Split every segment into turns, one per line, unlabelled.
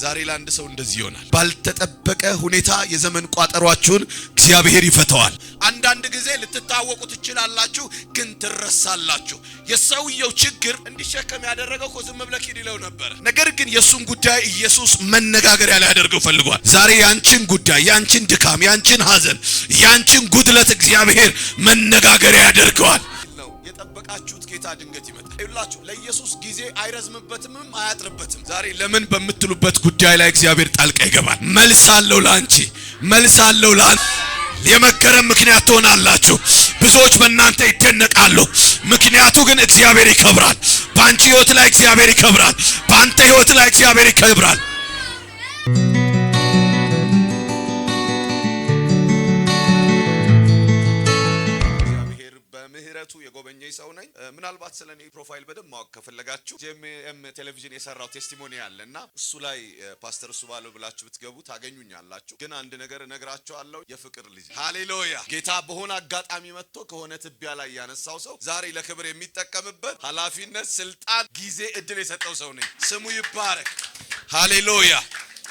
ዛሬ ለአንድ ሰው እንደዚህ ይሆናል። ባልተጠበቀ ሁኔታ የዘመን ቋጠሯችሁን እግዚአብሔር ይፈታዋል። አንዳንድ ጊዜ ልትታወቁ ትችላላችሁ፣ ግን ትረሳላችሁ። የሰውየው ችግር እንዲሸከም ያደረገው እኮ ዝም ብለህ ሂድ ይለው ነበር። ነገር ግን የሱን ጉዳይ ኢየሱስ መነጋገሪያ ላይ ያደርገው ፈልጓል። ዛሬ ያንቺን ጉዳይ፣ ያንቺን ድካም፣ ያንቺን ሐዘን፣ ያንቺን ጉድለት እግዚአብሔር መነጋገሪያ ያደርገዋል። የጠበቃችሁት ጌታ ድንገት ይመጣል። ይላችሁ ለኢየሱስ ጊዜ አይረዝምበትም አያጥርበትም። ዛሬ ለምን በምትሉበት ጉዳይ ላይ እግዚአብሔር ጣልቃ ይገባል። መልስ አለው ላንቺ፣ መልስ አለው ላንቺ። የመገረም ምክንያት ትሆናላችሁ። ብዙዎች በእናንተ ይደነቃሉ። ምክንያቱ ግን እግዚአብሔር ይከብራል። በአንቺ ህይወት ላይ እግዚአብሔር ይከብራል። በአንተ ህይወት ላይ እግዚአብሔር ይከብራል። የጎበኘኝ ሰው ነኝ። ምናልባት ስለኔ ፕሮፋይል በደንብ ማወቅ ከፈለጋችሁ ጄኤም ቴሌቪዥን የሰራው ቴስቲሞኒ አለና እሱ ላይ ፓስተር እሱ ባለው ብላችሁ ብትገቡ ታገኙኛላችሁ። ግን አንድ ነገር እነግራችኋለሁ፣ የፍቅር ልጅ ሃሌሉያ። ጌታ በሆነ አጋጣሚ መጥቶ ከሆነ ትቢያ ላይ ያነሳው ሰው ዛሬ ለክብር የሚጠቀምበት ኃላፊነት፣ ስልጣን፣ ጊዜ፣ እድል የሰጠው ሰው ነኝ። ስሙ ይባረክ። ሃሌሉያ።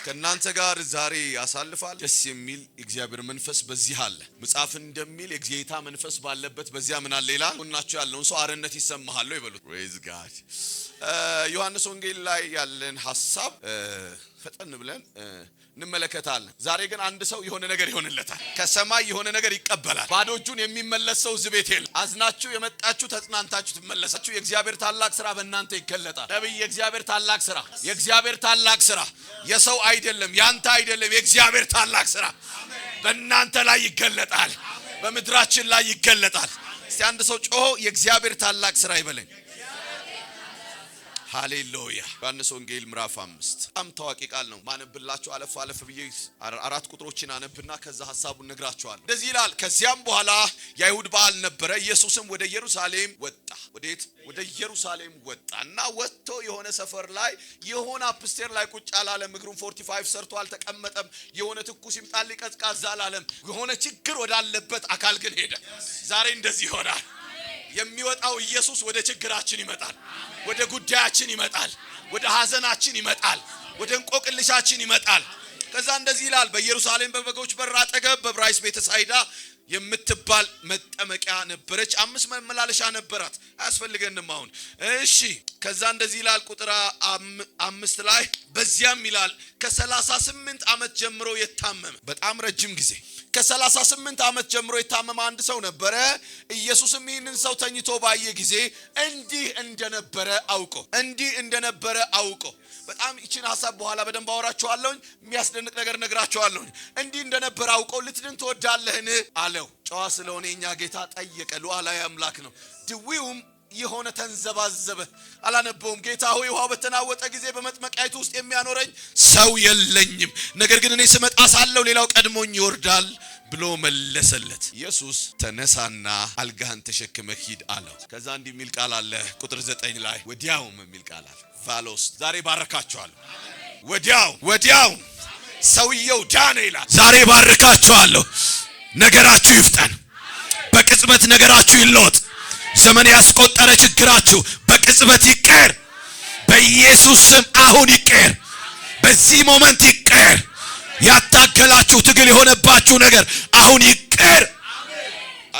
ከናንተ ጋር ዛሬ ያሳልፋል። ደስ የሚል እግዚአብሔር መንፈስ በዚህ አለ። መጽሐፍ እንደሚል የጌታ መንፈስ ባለበት በዚያ ምን አለ ይላል። ሆናችሁ ያለውን ሰው አርነት ይሰማሃል ይበሉት። ፕሬዝ ጋድ። ዮሐንስ ወንጌል ላይ ያለን ሐሳብ ፈጠን ብለን እንመለከታለን። ዛሬ ግን አንድ ሰው የሆነ ነገር ይሆንለታል። ከሰማይ የሆነ ነገር ይቀበላል። ባዶ እጁን የሚመለስ ሰው እዚህ ቤት የለም። አዝናችሁ የመጣችሁ ተጽናንታችሁ ትመለሳችሁ። የእግዚአብሔር ታላቅ ሥራ በእናንተ ይገለጣል። ነብይ የእግዚአብሔር ታላቅ ሥራ፣ የእግዚአብሔር ታላቅ ሥራ የሰው አይደለም፣ ያንተ አይደለም። የእግዚአብሔር ታላቅ ሥራ በእናንተ ላይ ይገለጣል፣ በመድራችን ላይ ይገለጣል። እስቲ አንድ ሰው ጮሆ የእግዚአብሔር ታላቅ ሥራ ይበለኝ። ሃሌሉያ። ዮሐንስ ወንጌል ምዕራፍ 5 በጣም ታዋቂ ቃል ነው። ማነብላችሁ አለፍ አለፍ ብዬ 4 ቁጥሮችን አነብና ከዛ ሐሳቡን ነግራችኋለሁ። እንደዚህ ይላል። ከዚያም በኋላ የአይሁድ በዓል ነበረ። ኢየሱስም ወደ ኢየሩሳሌም ወጣ። ወዴት? ወደ ኢየሩሳሌም ወጣና ወጥቶ የሆነ ሰፈር ላይ የሆነ አፕስቴር ላይ ቁጭ አላለም። እግሩን 45 ሰርቶ አልተቀመጠም። የሆነ ትኩስ ይምጣል ቀዝቃዛ አላለም። የሆነ ችግር ወዳለበት አካል ግን ሄደ። ዛሬ እንደዚህ ይሆናል። የሚወጣው ኢየሱስ ወደ ችግራችን ይመጣል፣ ወደ ጉዳያችን ይመጣል፣ ወደ ሐዘናችን ይመጣል፣ ወደ እንቆቅልሻችን ይመጣል። ከዛ እንደዚህ ይላል። በኢየሩሳሌም በበጎች በር አጠገብ በዕብራይስጥ ቤተሳይዳ የምትባል መጠመቂያ ነበረች። 5 መመላለሻ ነበራት። አያስፈልገንም አሁን። እሺ ከዛ እንደዚህ ይላል ቁጥር 5 ላይ በዚያም ይላል ከ38 ዓመት ጀምሮ የታመመ በጣም ረጅም ጊዜ ከ38 ዓመት ጀምሮ የታመመ አንድ ሰው ነበረ። ኢየሱስም ይህንን ሰው ተኝቶ ባየ ጊዜ እንዲህ እንደነበረ አውቆ በጣም ይችን ሐሳብ በኋላ በደንብ አወራችኋለሁ። የሚያስደንቅ ነገር ነግራችኋለሁ። እንዲህ እንደነበረ አውቆ ልትድን ትወዳለህን አለው። ጨዋ ስለሆነ የኛ ጌታ ጠየቀ። ሉዓላዊ አምላክ ነው። ድዊውም የሆነ ተንዘባዘበ። አላነበውም። ጌታ ሆይ ውሃው በተናወጠ ጊዜ በመጥመቂያይቱ ውስጥ የሚያኖረኝ ሰው የለኝም፣ ነገር ግን እኔ ስመጣ ሳለሁ ሌላው ቀድሞኝ ይወርዳል ብሎ መለሰለት። ኢየሱስ ተነሳና አልጋህን ተሸክመህ ሂድ አለው። ከዛ እንዲህ የሚል ቃል አለ ቁጥር 9 ላይ ወዲያውም የሚል ቃል አለ። ቫሎስ ዛሬ ባረካችኋለሁ። ወዲያው ሰውየው ዳነ ይላል። ዛሬ ባረካችኋለሁ። ነገራችሁ ይፍጠን። በቅጽበት ነገራችሁ ይለወጥ። ዘመን ያስቆጠረ ችግራችሁ በቅጽበት ይቀር። በኢየሱስ ስም አሁን ይቀር። በዚህ ሞመንት ይቀር። ያታገላችሁ ትግል የሆነባችሁ ነገር አሁን ይቀር።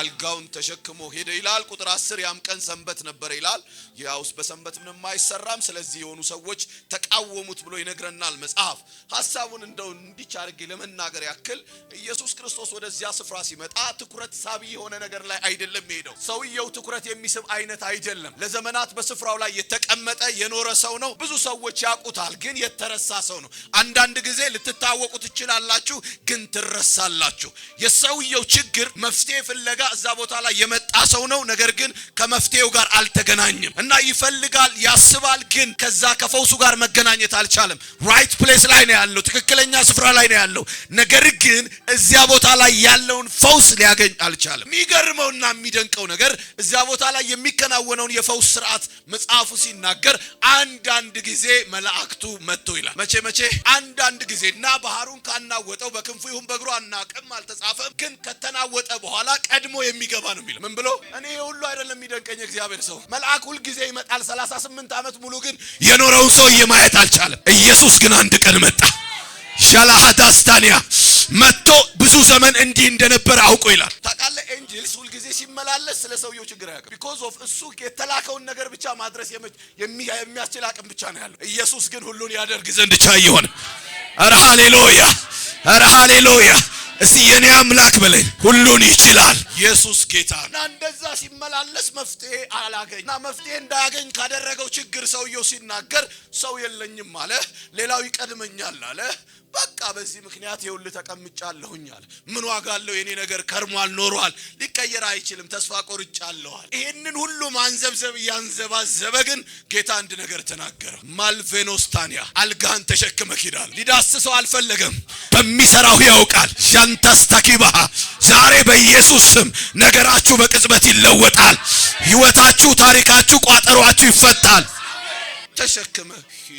አልጋውን ተሸክሞ ሄደ ይላል። ቁጥር 10 ያም ቀን ሰንበት ነበር ይላል። ያውስ በሰንበት ምንም አይሰራም፣ ስለዚህ የሆኑ ሰዎች ተቃወሙት ብሎ ይነግረናል መጽሐፍ። ሐሳቡን እንደው እንዲች አድርጌ ለመናገር ያክል ኢየሱስ ክርስቶስ ወደዚያ ስፍራ ሲመጣ ትኩረት ሳቢ የሆነ ነገር ላይ አይደለም ሄደው። ሰውየው ትኩረት የሚስብ አይነት አይደለም። ለዘመናት በስፍራው ላይ የተቀመጠ የኖረ ሰው ነው። ብዙ ሰዎች ያውቁታል፣ ግን የተረሳ ሰው ነው። አንዳንድ ጊዜ ልትታወቁ ትችላላችሁ፣ ግን ትረሳላችሁ። የሰውየው ችግር መፍትሄ ፍለጋ እዛ ቦታ ላይ የመጣ ሰው ነው። ነገር ግን ከመፍትሄው ጋር አልተገናኘም እና ይፈልጋል፣ ያስባል፣ ግን ከዛ ከፈውሱ ጋር መገናኘት አልቻለም። ራይት ፕሌስ ላይ ነው ያለው፣ ትክክለኛ ስፍራ ላይ ነው ያለው። ነገር ግን እዚያ ቦታ ላይ ያለውን ፈውስ ሊያገኝ አልቻለም። የሚገርመውና የሚደንቀው ነገር እዚያ ቦታ ላይ የሚከናወነውን የፈውስ ስርዓት መጽሐፉ ሲናገር አንዳንድ ጊዜ መላእክቱ መጥቶ ይላል። መቼ አንዳንድ ጊዜና ባህሩን ካናወጠው በክንፉ ይሁን በእግሩ አናውቅም፣ አልተጻፈም። ግን ከተናወጠ በኋላ ቀድሞ የሚገባ ነው የሚለው። ምን ብሎ? እኔ ሁሉ አይደለም የሚደንቀኝ እግዚአብሔር ሰው መልአክ ሁሉ ጊዜ ይመጣል። 38 ዓመት ሙሉ ግን የኖረውን ሰው ማየት አልቻለም። ኢየሱስ ግን አንድ ቀን መጣ። ሻላሃዳስታኒያ መጥቶ ብዙ ዘመን እንዲህ እንደነበረ አውቆ ይላል። ታውቃለህ ኤንጅልስ ሁሉ ጊዜ ሲመላለስ ስለ ሰውየው ችግር አያውቅም። ቢኮዝ ኦፍ እሱ የተላከውን ነገር ብቻ ማድረስ የሚያስችል አቅም ብቻ ነው ያለው። ኢየሱስ ግን ሁሉን ያደርግ ዘንድ ቻይ ሆነ። ኧረ ሃሌሉያ! ኧረ ሃሌሉያ! እስቲ የኔ አምላክ በለኝ ሁሉን ይችላል። ኢየሱስ ጌታ ነው። እና እንደዛ ሲመላለስ መፍትሄ አላገኝ እና መፍትሄ እንዳያገኝ ካደረገው ችግር ሰውየው ሲናገር ሰው የለኝም አለ። ሌላው ይቀድመኛል አለ። በቃ በዚህ ምክንያት ይኸውልህ ተቀምጫለሁኝ አለ። ምን ዋጋ አለው? የኔ ነገር ከርሟል፣ ኖሯል፣ ሊቀየር አይችልም፣ ተስፋ ቆርጫለሁ አለ። ይሄንን ሁሉ ማንዘብዘብ ያንዘባዘበ ግን ጌታ አንድ ነገር ተናገረው። ማልቬኖስታኒያ አልጋን ተሸክመህ ሂድ አለ። ሊዳስሰው አልፈለገም። በሚሰራው ያውቃል። ሻንታስታኪባህ ዛሬ በኢየሱስ ስም ነገራችሁ በቅጽበት ይለወጣል። ህይወታችሁ፣ ታሪካችሁ፣ ቋጠሯችሁ ይፈታል። ተሸክመ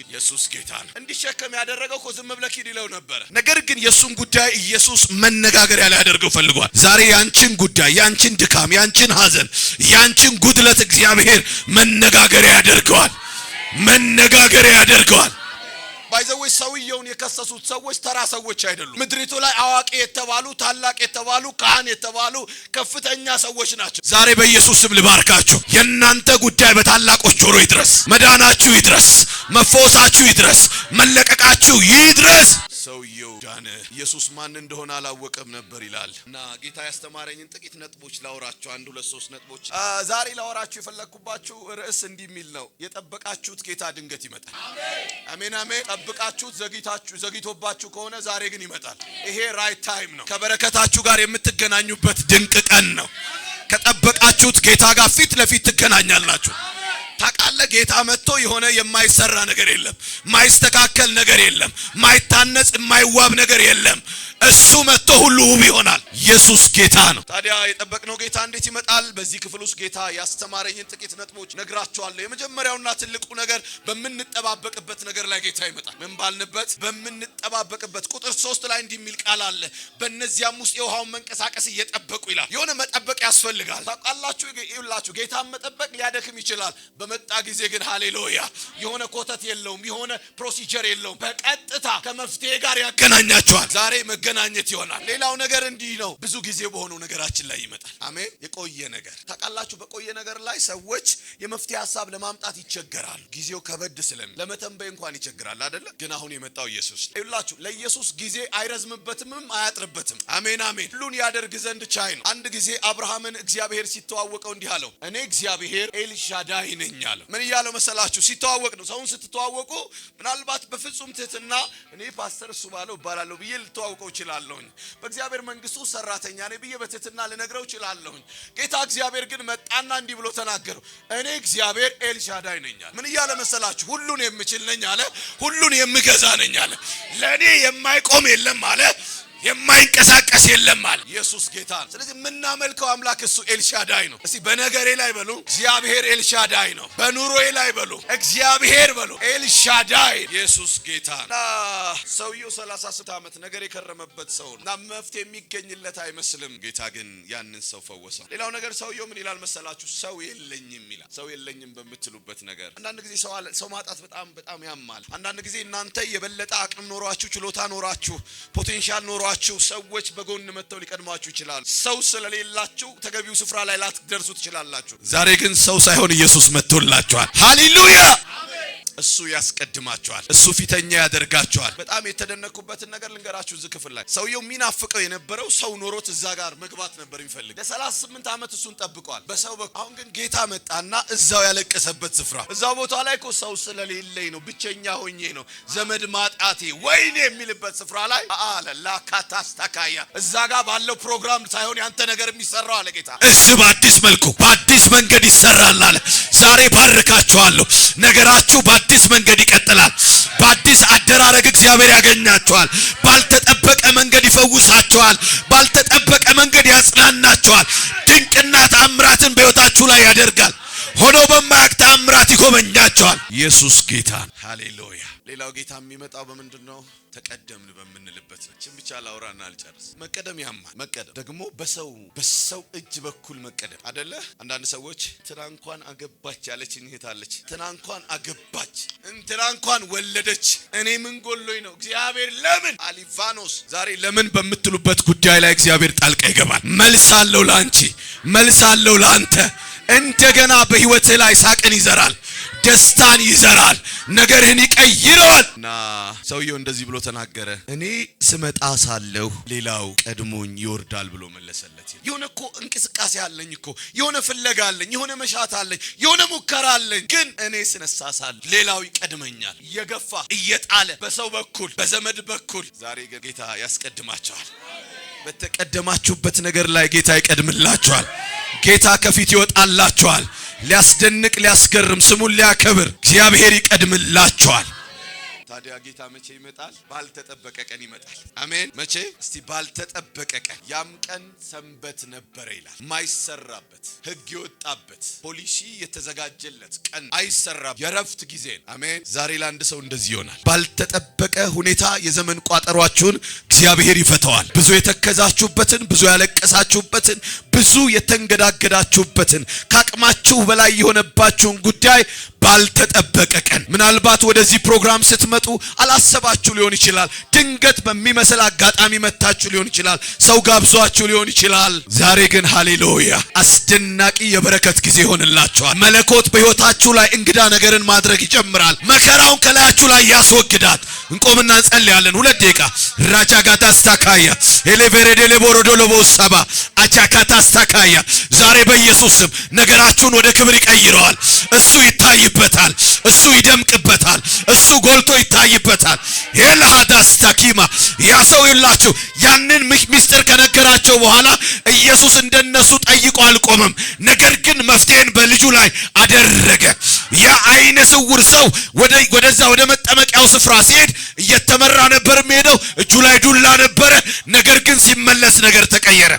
ኢየሱስ ጌታ ነው። እንዲሸከም ያደረገው እኮ ዝም ብለህ ሂድ ይለው ነበር። ነገር ግን የሱን ጉዳይ ኢየሱስ መነጋገሪያ ላይ ያደርገው ፈልጓል። ዛሬ ያንቺን ጉዳይ፣ ያንቺን ድካም፣ ያንቺን ሐዘን፣ ያንቺን ጉድለት እግዚአብሔር መነጋገሪያ ያደርገዋል። መነጋገሪያ ያደርገዋል። ባይዘው ሰውየውን የከሰሱት ሰዎች ተራ ሰዎች አይደሉም። ምድሪቱ ላይ አዋቂ የተባሉ ታላቅ የተባሉ ካህን የተባሉ ከፍተኛ ሰዎች ናቸው። ዛሬ በኢየሱስ ስም ልባርካችሁ። የእናንተ ጉዳይ በታላቆች ጆሮ ይድረስ። መዳናችሁ ይድረስ። መፈወሳችሁ ይድረስ። መለቀቃችሁ ይድረስ። ሰውየው ዳነ። ኢየሱስ ማን እንደሆነ አላወቀም ነበር ይላል። እና ጌታ ያስተማረኝን ጥቂት ነጥቦች ላወራችሁ። 1 2 3 ነጥቦች ዛሬ ላወራችሁ የፈለኩባችሁ ርዕስ እንዲህ የሚል ነው። የጠበቃችሁት ጌታ ድንገት ይመጣል። አሜን አሜን። ጠብቃችሁት ዘግይቶባችሁ ከሆነ ዛሬ ግን ይመጣል። ይሄ ራይት ታይም ነው። ከበረከታችሁ ጋር የምትገናኙበት ድንቅ ቀን ነው። ከጠበቃችሁት ጌታ ጋር ፊት ለፊት ትገናኛላችሁ። ታውቃለህ ጌታ መጥቶ የሆነ የማይሰራ ነገር የለም፣ ማይስተካከል ነገር የለም፣ ማይታነጽ የማይዋብ ነገር የለም። እሱ መጥቶ ሁሉ ውብ ይሆናል። ኢየሱስ ጌታ ነው። ታዲያ የጠበቅነው ጌታ እንዴት ይመጣል? በዚህ ክፍል ውስጥ ጌታ ያስተማረኝን ጥቂት ነጥቦች ነግራችኋለሁ። የመጀመሪያውና ትልቁ ነገር በምንጠባበቅበት ነገር ላይ ጌታ ይመጣል። ምን ባልንበት? በምንጠባበቅበት። ቁጥር 3 ላይ እንዲህ የሚል ቃል አለ። በእነዚያም ውስጥ የውሃውን መንቀሳቀስ እየጠበቁ ይላል። የሆነ መጠበቅ ያስፈልጋል። ታውቃላችሁ ይላችሁ ጌታን መጠበቅ ሊያደክም ይችላል። በመጣ ጊዜ ግን ሃሌሉያ የሆነ ኮተት የለውም፣ የሆነ ፕሮሲጀር የለውም። በቀጥታ ከመፍትሄ ጋር ያገናኛቸዋል። ዛሬ መገናኘት ይሆናል። ሌላው ነገር እንዲህ ነው። ብዙ ጊዜ በሆነው ነገራችን ላይ ይመጣል። አሜን። የቆየ ነገር ታውቃላችሁ፣ በቆየ ነገር ላይ ሰዎች የመፍትሄ ሐሳብ ለማምጣት ይቸገራሉ። ጊዜው ከበድ ስለሚል ለመተንበይ እንኳን ይቸግራል አይደለ? ግን አሁን የመጣው ኢየሱስ ይላችሁ። ለኢየሱስ ጊዜ አይረዝምበትም አያጥርበትም። አሜን አሜን። ሁሉን ያደርግ ዘንድ ቻይ ነው። አንድ ጊዜ አብርሃምን እግዚአብሔር ሲተዋወቀው እንዲህ አለው፣ እኔ እግዚአብሔር ኤልሻዳይ ነኝ አለው። ምን እያለው መሰላችሁ? ሲተዋወቅ ነው። ሰውን ስትተዋወቁ ምናልባት በፍጹም ትህትና እኔ ፓስተር እሱ ባለው እባላለሁ ብዬ ልተዋወቀው እችላለሁኝ። በእግዚአብሔር መንግስቱ ሰራተኛ ነኝ ብዬ በትህትና ልነግረው እችላለሁኝ። ጌታ እግዚአብሔር ግን መጣና እንዲህ ብሎ ተናገረው፣ እኔ እግዚአብሔር ኤልሻዳይ ነኝ አለ። ምን እያለ መሰላችሁ? ሁሉን የምችል ነኝ አለ። ሁሉን የምገዛ ነኝ አለ። ለኔ የማይቆም የለም አለ። የማይንቀሳቀስ የለም አለ። ኢየሱስ ጌታ ነው። ስለዚህ የምናመልከው አምላክ እሱ ኤልሻዳይ ነው። እስቲ በነገሬ ላይ በሉ እግዚአብሔር ኤልሻዳይ ነው። በኑሮዬ ላይ በሉ እግዚአብሔር በሉ ኤልሻዳይ። ኢየሱስ ጌታ ነው። ሰውየው 36 ዓመት ነገር የከረመበት ሰው ነው እና መፍትሄ የሚገኝለት አይመስልም። ጌታ ግን ያንን ሰው ፈወሰው። ሌላው ነገር ሰውየው ምን ይላል መሰላችሁ? ሰው የለኝም ይላል። ሰው የለኝም በምትሉበት ነገር አንዳንድ ጊዜ ሰው ማጣት በጣም ያማል። አንዳንድ ጊዜ እናንተ የበለጠ አቅም ኖሯችሁ፣ ችሎታ ኖሯችሁ፣ ፖቴንሻል ኖሯችሁ ሰዎች በጎን መተው ሊቀድማችሁ ይችላል። ሰው ስለሌላችሁ ተገቢው ስፍራ ላይ ላትደርሱ ትችላላችሁ። ዛሬ ግን ሰው ሳይሆን ኢየሱስ መጥቶላችኋል። ሃሌሉያ! እሱ ያስቀድማቸዋል። እሱ ፊተኛ ያደርጋቸዋል። በጣም የተደነኩበትን ነገር ልንገራችሁ። እዚህ ክፍል ላይ ሰውየው ሚናፍቀው የነበረው ሰው ኖሮት እዛ ጋር መግባት ነበር የሚፈልግ። ለ38 ዓመት እሱን ጠብቋል በሰው በኩል። አሁን ግን ጌታ መጣና እዛው ያለቀሰበት ስፍራ፣ እዛው ቦታ ላይ እኮ ሰው ስለሌለኝ ነው፣ ብቸኛ ሆኜ ነው፣ ዘመድ ማጣቴ ወይኔ የሚልበት ስፍራ ላይ አለ ላካታስታካያ እዛ ጋር ባለው ፕሮግራም ሳይሆን ያንተ ነገር የሚሰራው አለ ጌታ። እዚህ በአዲስ መልኩ በአዲስ መንገድ ይሰራል አለ። ዛሬ ባርካችኋለሁ። ነገራችሁ በአዲስ መንገድ ይቀጥላል። በአዲስ አደራረግ እግዚአብሔር ያገኛቸዋል። ባልተጠበቀ መንገድ ይፈውሳቸዋል። ባልተጠበቀ መንገድ ያጽናናቸዋል። ድንቅና ተአምራትን በሕይወታችሁ ላይ ያደርጋል። ሆኖ በማያውቅ ተአምራት ይጎበኛቸዋል። ኢየሱስ ጌታ። ሃሌሉያ። ሌላው ጌታ የሚመጣው በምንድነው? ተቀደምን በምንልበት ነው። እቺን ብቻ ላውራና አልጨርስ። መቀደም ያማል። መቀደም ደግሞ በሰው እጅ በኩል መቀደም አይደለ? አንዳንድ ሰዎች እንትና እንኳን አገባች ያለችኝ እህት አለች፣ እንትና እንኳን አገባች፣ እንትና እንኳን ወለደች፣ እኔ ምን ጎሎኝ ነው? እግዚአብሔር ለምን አሊቫኖስ። ዛሬ ለምን በምትሉበት ጉዳይ ላይ እግዚአብሔር ጣልቃ ይገባል። መልስ አለው ላንቺ፣ መልስ አለው ላንተ። እንደገና በህይወትህ ላይ ሳቅን ይዘራል፣ ደስታን ይዘራል፣ ነገርህን ይቀይረዋል። እና ሰውየው እንደዚህ ብሎ ተናገረ። እኔ ስመጣ ሳለሁ ሌላው ቀድሞኝ ይወርዳል ብሎ መለሰለት። የሆነ እኮ እንቅስቃሴ አለኝ እኮ፣ የሆነ ፍለጋ አለኝ፣ የሆነ መሻት አለኝ፣ የሆነ ሙከራ አለኝ። ግን እኔ ስነሳ ሳለሁ ሌላው ይቀድመኛል፣ እየገፋ እየጣለ፣ በሰው በኩል በዘመድ በኩል። ዛሬ ጌታ ያስቀድማቸዋል። በተቀደማችሁበት ነገር ላይ ጌታ ይቀድምላችኋል። ጌታ ከፊት ይወጣላችኋል። ሊያስደንቅ ሊያስገርም ስሙን ሊያከብር እግዚአብሔር ይቀድምላችኋል። ታዲያ ጌታ መቼ ይመጣል? ባልተጠበቀ ቀን ይመጣል። አሜን። መቼ? እስቲ ባልተጠበቀ ቀን። ያም ቀን ሰንበት ነበረ ይላል። ማይሰራበት፣ ሕግ የወጣበት፣ ፖሊሲ የተዘጋጀለት ቀን አይሰራበት፣ የረፍት ጊዜ። አሜን። ዛሬ ለአንድ ሰው እንደዚህ ይሆናል። ባልተጠበቀ ሁኔታ የዘመን ቋጠሯችሁን እግዚአብሔር ይፈታዋል። ብዙ የተከዛችሁበትን፣ ብዙ ያለቀሳችሁበትን፣ ብዙ የተንገዳገዳችሁበትን፣ ከአቅማችሁ በላይ የሆነባችሁን ጉዳይ ባልተጠበቀ ቀን። ምናልባት ወደዚህ ፕሮግራም ስትመጡ አላሰባችሁ ሊሆን ይችላል። ድንገት በሚመስል አጋጣሚ መታችሁ ሊሆን ይችላል። ሰው ጋብዟችሁ ሊሆን ይችላል። ዛሬ ግን ሃሌሉያ አስደናቂ የበረከት ጊዜ ይሆንላችኋል። መለኮት በሕይወታችሁ ላይ እንግዳ ነገርን ማድረግ ይጀምራል። መከራውን ከላያችሁ ላይ ያስወግዳል። እንቆምና እንጸልያለን 2 ደቂቃ። ራጃጋታስታካያ ኤሌቬሬዴ ቦሮዶሎቦ ሰባ አቻካታስታካያ። ዛሬ በኢየሱስ ስም ነገራችሁን ወደ ክብር ይቀይረዋል። እሱ ይታይበታል፣ እሱ ይደምቅበታል፣ እሱ ጎልቶ ይታይበታል። ኤልሃዳስታኪማ ያ ሰው ይላችሁ ያንን ምስጢር ከነገራቸው በኋላ ኢየሱስ እንደነሱ ጠይቆ አልቆመም። ነገር ግን መፍትሄን በልጁ ላይ አደረገ። ያ አይነ ስውር ሰው ወደዛ ወደ መጠመቂያው ስፍራ ሲሄድ እየተመራ ነበር የሚሄደው። እጁ ላይ ዱላ ነበረ። ነገር ግን ሲመለስ ነገር ተቀየረ።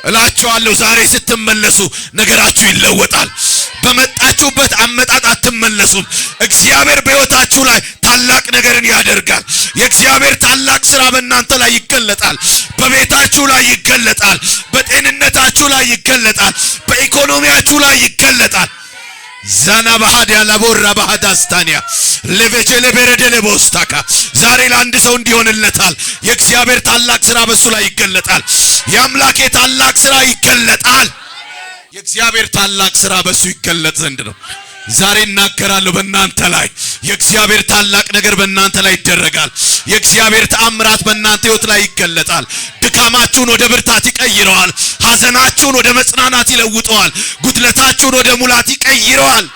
እላችኋለሁ ዛሬ ስትመለሱ ነገራችሁ ይለወጣል። በመጣችሁበት አመጣጥ አትመለሱም። እግዚአብሔር በሕይወታችሁ ላይ ታላቅ ነገርን ያደርጋል። የእግዚአብሔር ታላቅ ሥራ በእናንተ ላይ ይገለጣል። በቤታችሁ ላይ ይገለጣል። በጤንነታችሁ ላይ ይገለጣል። በኢኮኖሚያችሁ ላይ ይገለጣል። ዛና ባህድ ያላቦራ ባህዳስታኒያ ለቬጀለ በረደለ ቦስታካ ዛሬ ለአንድ ሰው እንዲሆንለታል። የእግዚአብሔር ታላቅ ሥራ በሱ ላይ ይገለጣል። የአምላኬ ታላቅ ሥራ ይገለጣል። የእግዚአብሔር ታላቅ ሥራ በሱ ይገለጥ ዘንድ ነው። ዛሬ እናገራለሁ በእናንተ ላይ የእግዚአብሔር ታላቅ ነገር በእናንተ ላይ ይደረጋል። የእግዚአብሔር ተአምራት በእናንተ ሕይወት ላይ ይገለጣል። ድካማችሁን ወደ ብርታት ይቀይረዋል። ሐዘናችሁን ወደ መጽናናት ይለውጠዋል። ጉድለታችሁን ወደ ሙላት ይቀይረዋል።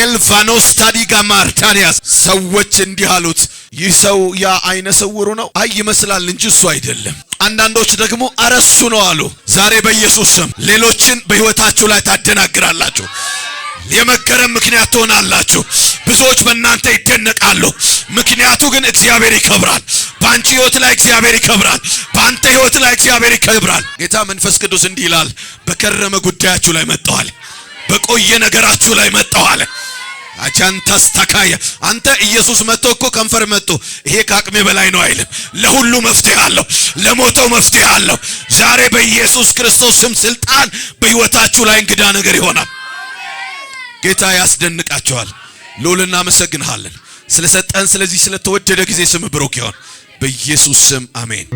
ኤልቫኖስ ታዲጋ ማርታኒያስ ሰዎች እንዲህ አሉት፣ ይህ ሰው ያ አይነ ስውሩ ነው? አይ ይመስላል እንጂ እሱ አይደለም። አንዳንዶች ደግሞ አረሱ ነው አሉ። ዛሬ በኢየሱስ ስም ሌሎችን በሕይወታችሁ ላይ ታደናግራላችሁ። የመገረም ምክንያት ትሆናላችሁ። ብዙዎች በእናንተ ይደነቃሉ። ምክንያቱ ግን እግዚአብሔር ይከብራል። በአንቺ ሕይወት ላይ እግዚአብሔር ይከብራል። በአንተ ሕይወት ላይ እግዚአብሔር ይከብራል። ጌታ መንፈስ ቅዱስ እንዲህ ይላል፣ በከረመ ጉዳያችሁ ላይ መጣዋል። በቆየ ነገራችሁ ላይ መጣዋል። አቻንታስ ተካየ አንተ ኢየሱስ መጥቶ እኮ ከንፈር መጥቶ ይሄ ከአቅሜ በላይ ነው አይልም። ለሁሉ መፍትሄ አለው። ለሞተው መፍትሄ አለው። ዛሬ በኢየሱስ ክርስቶስ ስም ስልጣን በሕይወታችሁ ላይ እንግዳ ነገር ይሆናል። ጌታ ያስደንቃቸዋል። ሎል እናመሰግንሃለን ስለሰጠን ስለዚህ ስለተወደደ ጊዜ ስም ብሩክ ይሁን በኢየሱስ ስም አሜን።